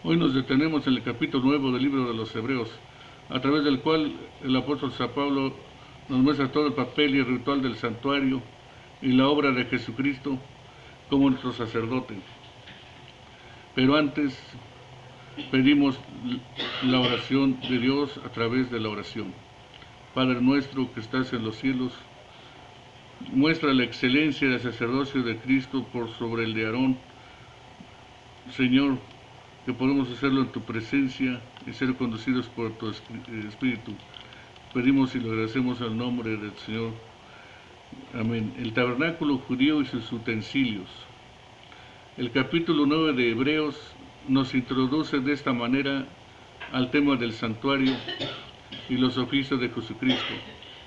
Hoy nos detenemos en el capítulo 9 del libro de los Hebreos, a través del cual el apóstol San Pablo nos muestra todo el papel y el ritual del santuario y la obra de Jesucristo como nuestro sacerdote. Pero antes pedimos la oración de Dios a través de la oración. Padre nuestro que estás en los cielos, muestra la excelencia del sacerdocio de Cristo por sobre el de Aarón. Señor, que podemos hacerlo en tu presencia y ser conducidos por tu Espíritu. Pedimos y lo agradecemos al nombre del Señor. Amén. El tabernáculo judío y sus utensilios. El capítulo 9 de Hebreos nos introduce de esta manera al tema del santuario y los oficios de Jesucristo.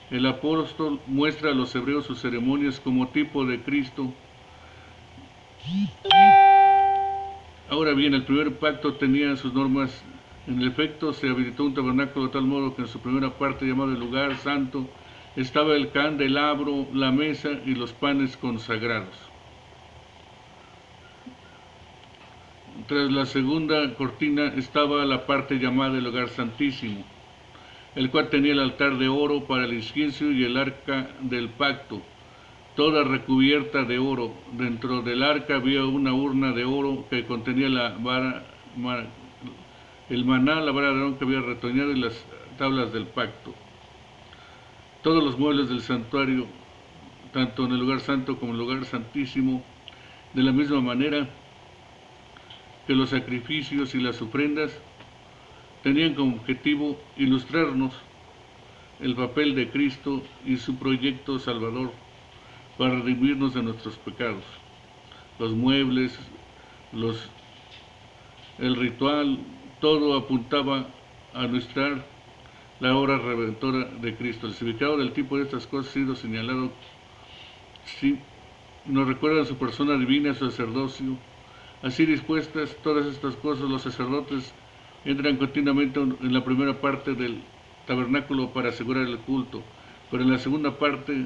El apóstol muestra a los hebreos sus ceremonias como tipo de Cristo. Ahora bien, el primer pacto tenía sus normas. En efecto, se habilitó un tabernáculo de tal modo que en su primera parte, llamado el lugar santo, estaba el candelabro, la mesa y los panes consagrados. Tras la segunda cortina estaba la parte llamada el lugar santísimo, el cual tenía el altar de oro para el incienso y el arca del pacto, toda recubierta de oro. Dentro del arca había una urna de oro que contenía el maná, la vara de Aarón que había retoñado y las tablas del pacto. Todos los muebles del santuario, tanto en el lugar santo como en el lugar santísimo, de la misma manera que los sacrificios y las ofrendas, tenían como objetivo ilustrarnos el papel de Cristo y su proyecto salvador para redimirnos de nuestros pecados. Los muebles, el ritual, todo apuntaba a ilustrar la obra redentora de Cristo. El significado del tipo de estas cosas ha sido señalado. Sí, nos recuerda su persona divina, su sacerdocio. Así dispuestas todas estas cosas, los sacerdotes entran continuamente en la primera parte del tabernáculo para asegurar el culto, pero en la segunda parte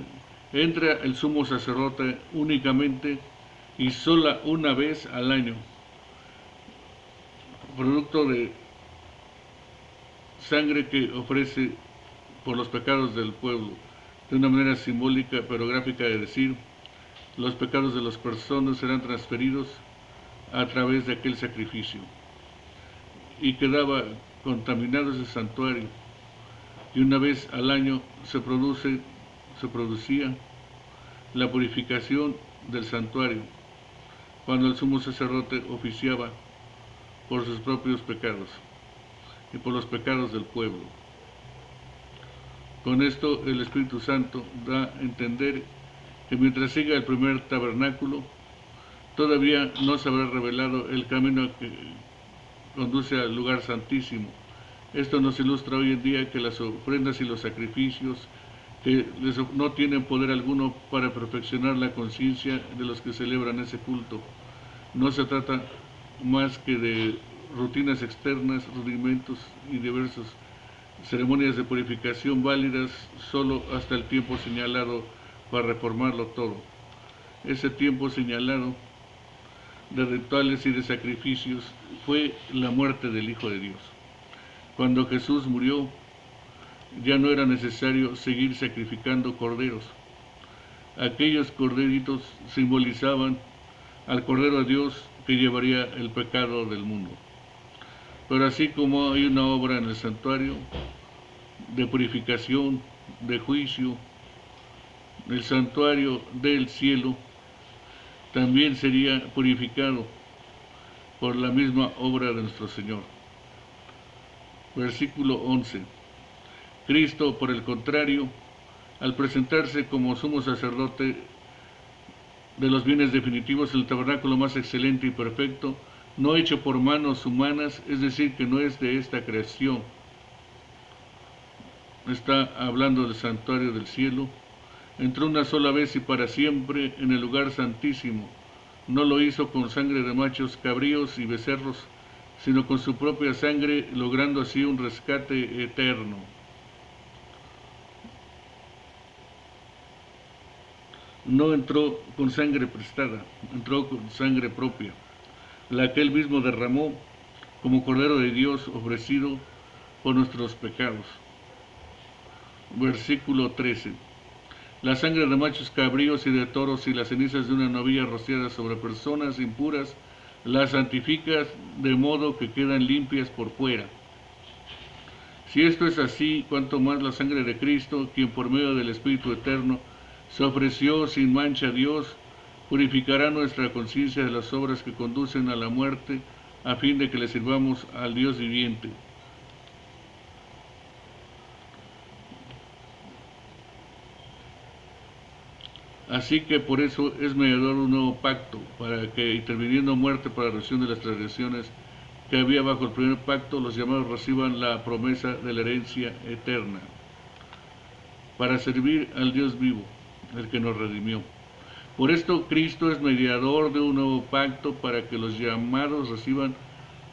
entra el sumo sacerdote únicamente y sola una vez al año, producto de sangre que ofrece por los pecados del pueblo, de una manera simbólica pero gráfica de decir, los pecados de las personas serán transferidos a través de aquel sacrificio. Y quedaba contaminado ese santuario. Y una vez al año se producía la purificación del santuario, cuando el sumo sacerdote oficiaba por sus propios pecados y por los pecados del pueblo. Con esto el Espíritu Santo da a entender que mientras siga el primer tabernáculo, todavía no se habrá revelado el camino que conduce al lugar santísimo. Esto nos ilustra hoy en día que las ofrendas y los sacrificios que no tienen poder alguno para perfeccionar la conciencia de los que celebran ese culto. No se trata más que de rutinas externas, rudimentos y diversas ceremonias de purificación válidas solo hasta el tiempo señalado para reformarlo todo. Ese tiempo señalado de rituales y de sacrificios fue la muerte del Hijo de Dios. Cuando Jesús murió, ya no era necesario seguir sacrificando corderos. Aquellos corderitos simbolizaban al Cordero de Dios que llevaría el pecado del mundo. Pero así como hay una obra en el santuario de purificación, de juicio, el santuario del cielo también sería purificado por la misma obra de nuestro Señor. Versículo 11. Cristo, por el contrario, al presentarse como sumo sacerdote de los bienes definitivos, el tabernáculo más excelente y perfecto, no hecho por manos humanas, es decir, que no es de esta creación. Está hablando del santuario del cielo. Entró una sola vez y para siempre en el lugar santísimo. No lo hizo con sangre de machos cabríos y becerros, sino con su propia sangre, logrando así un rescate eterno. No entró con sangre prestada, entró con sangre propia, la que él mismo derramó como Cordero de Dios ofrecido por nuestros pecados. Versículo 13. La sangre de machos cabríos y de toros y las cenizas de una novilla rociadas sobre personas impuras las santificas de modo que quedan limpias por fuera. Si esto es así, cuanto más la sangre de Cristo, quien por medio del Espíritu Eterno se ofreció sin mancha a Dios, purificará nuestra conciencia de las obras que conducen a la muerte, a fin de que le sirvamos al Dios viviente. Así que por eso es mediador un nuevo pacto, para que, interviniendo muerte para la redención de las transgresiones que había bajo el primer pacto, los llamados reciban la promesa de la herencia eterna, para servir al Dios vivo, el que nos redimió. Por esto Cristo es mediador de un nuevo pacto, para que los llamados reciban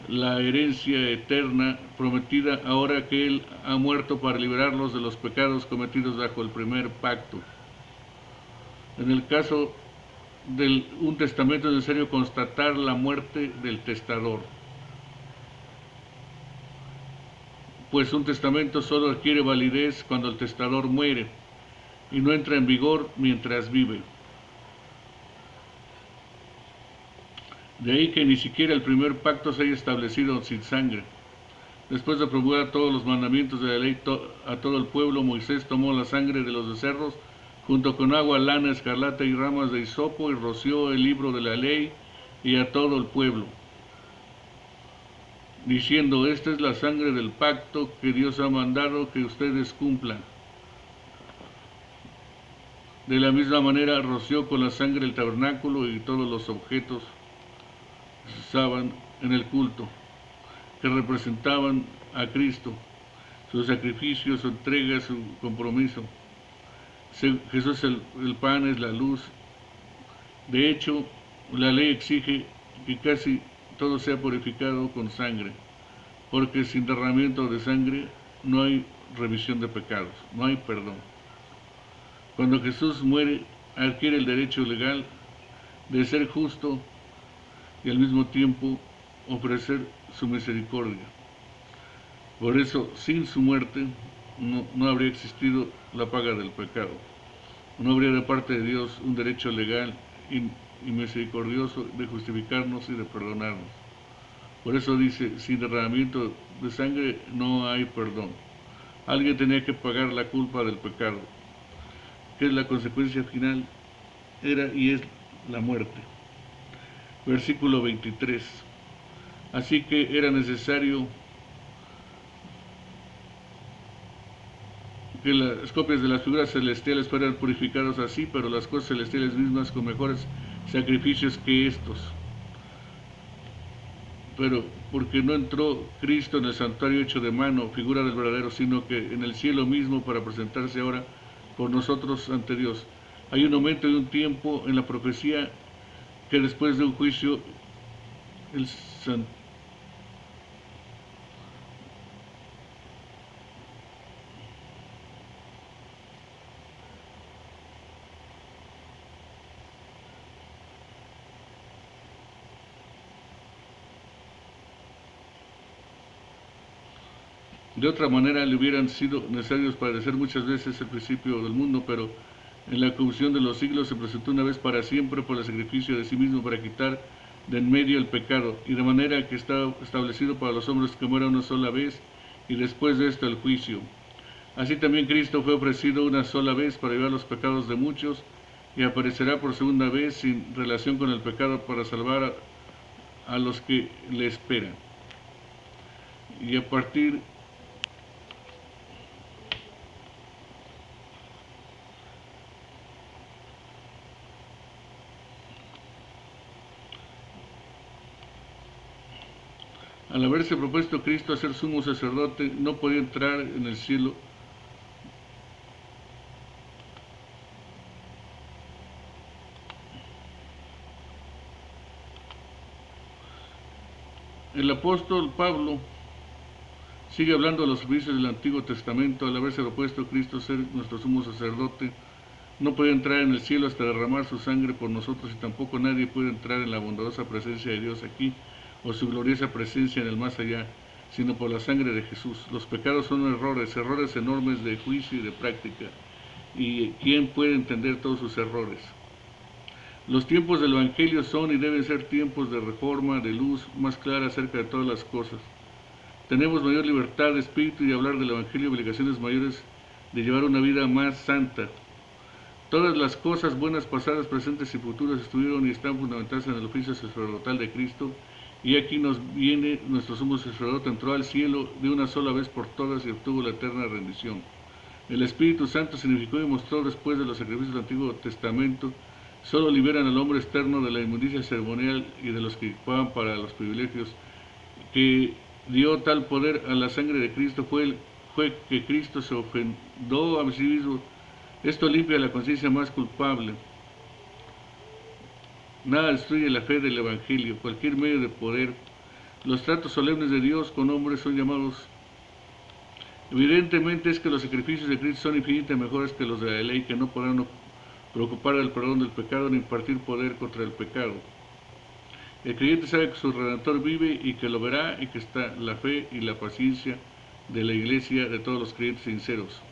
la herencia eterna prometida, ahora que Él ha muerto para liberarlos de los pecados cometidos bajo el primer pacto. En el caso de un testamento es necesario constatar la muerte del testador, pues un testamento solo adquiere validez cuando el testador muere y no entra en vigor mientras vive. De ahí que ni siquiera el primer pacto se haya establecido sin sangre. Después de promulgar todos los mandamientos de la ley a todo el pueblo, Moisés tomó la sangre de los becerros junto con agua, lana, escarlata y ramas de hisopo, y roció el libro de la ley y a todo el pueblo, diciendo: esta es la sangre del pacto que Dios ha mandado que ustedes cumplan. De la misma manera roció con la sangre el tabernáculo y todos los objetos que se usaban en el culto, que representaban a Cristo, su sacrificio, su entrega, su compromiso. Jesús el pan es la luz. De hecho, la ley exige que casi todo sea purificado con sangre, porque sin derramamiento de sangre no hay remisión de pecados, no hay perdón. Cuando Jesús muere, adquiere el derecho legal de ser justo y al mismo tiempo ofrecer su misericordia. Por eso, sin su muerte, no habría existido la paga del pecado. No habría de parte de Dios un derecho legal y misericordioso de justificarnos y de perdonarnos. Por eso dice: sin derramamiento de sangre no hay perdón. Alguien tenía que pagar la culpa del pecado, que es la consecuencia final, era y es la muerte. Versículo 23. Así que era necesario que las copias de las figuras celestiales fueran purificadas así, pero las cosas celestiales mismas con mejores sacrificios que estos. Pero porque no entró Cristo en el santuario hecho de mano, figura del verdadero, sino que en el cielo mismo, para presentarse ahora por nosotros ante Dios. Hay un momento y un tiempo en la profecía que después de un juicio el santuario de otra manera le hubieran sido necesarios padecer muchas veces el principio del mundo, pero en la confusión de los siglos se presentó una vez para siempre por el sacrificio de sí mismo para quitar de en medio el pecado, y de manera que está establecido para los hombres que mueran una sola vez, y después de esto el juicio. Así también Cristo fue ofrecido una sola vez para llevar los pecados de muchos, y aparecerá por segunda vez sin relación con el pecado para salvar a los que le esperan. Y a partir al haberse propuesto Cristo a ser sumo sacerdote, no podía entrar en el cielo el apóstol Pablo sigue hablando de los servicios del Antiguo Testamento. Al haberse propuesto Cristo ser nuestro sumo sacerdote, no podía entrar en el cielo hasta derramar su sangre por nosotros, y tampoco nadie puede entrar en la bondadosa presencia de Dios aquí, o su gloriosa presencia en el más allá, sino por la sangre de Jesús. Los pecados son errores enormes de juicio y de práctica, y ¿quién puede entender todos sus errores? Los tiempos del Evangelio son y deben ser tiempos de reforma, de luz más clara acerca de todas las cosas. Tenemos mayor libertad de espíritu y hablar del Evangelio, obligaciones mayores de llevar una vida más santa. Todas las cosas buenas, pasadas, presentes y futuras estuvieron y están fundamentadas en el oficio sacerdotal de Cristo, y aquí nos viene nuestro sumo sacerdote, entró al cielo de una sola vez por todas y obtuvo la eterna rendición. El Espíritu Santo significó y mostró después de los sacrificios del Antiguo Testamento, solo liberan al hombre externo de la inmundicia ceremonial y de los que ocupaban para los privilegios, que dio tal poder a la sangre de Cristo fue que Cristo se ofrendó a sí mismo. Esto limpia la conciencia más culpable. Nada destruye la fe del Evangelio, cualquier medio de poder. Los tratos solemnes de Dios con hombres son llamados. Evidentemente es que los sacrificios de Cristo son infinitamente mejores que los de la ley, que no podrán preocupar del perdón del pecado ni impartir poder contra el pecado. El creyente sabe que su Redentor vive y que lo verá, y que está la fe y la paciencia de la iglesia de todos los creyentes sinceros.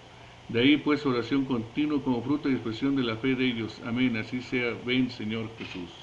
De ahí pues oración continua como fruto y expresión de la fe de ellos. Amén. Así sea. Ven, Señor Jesús.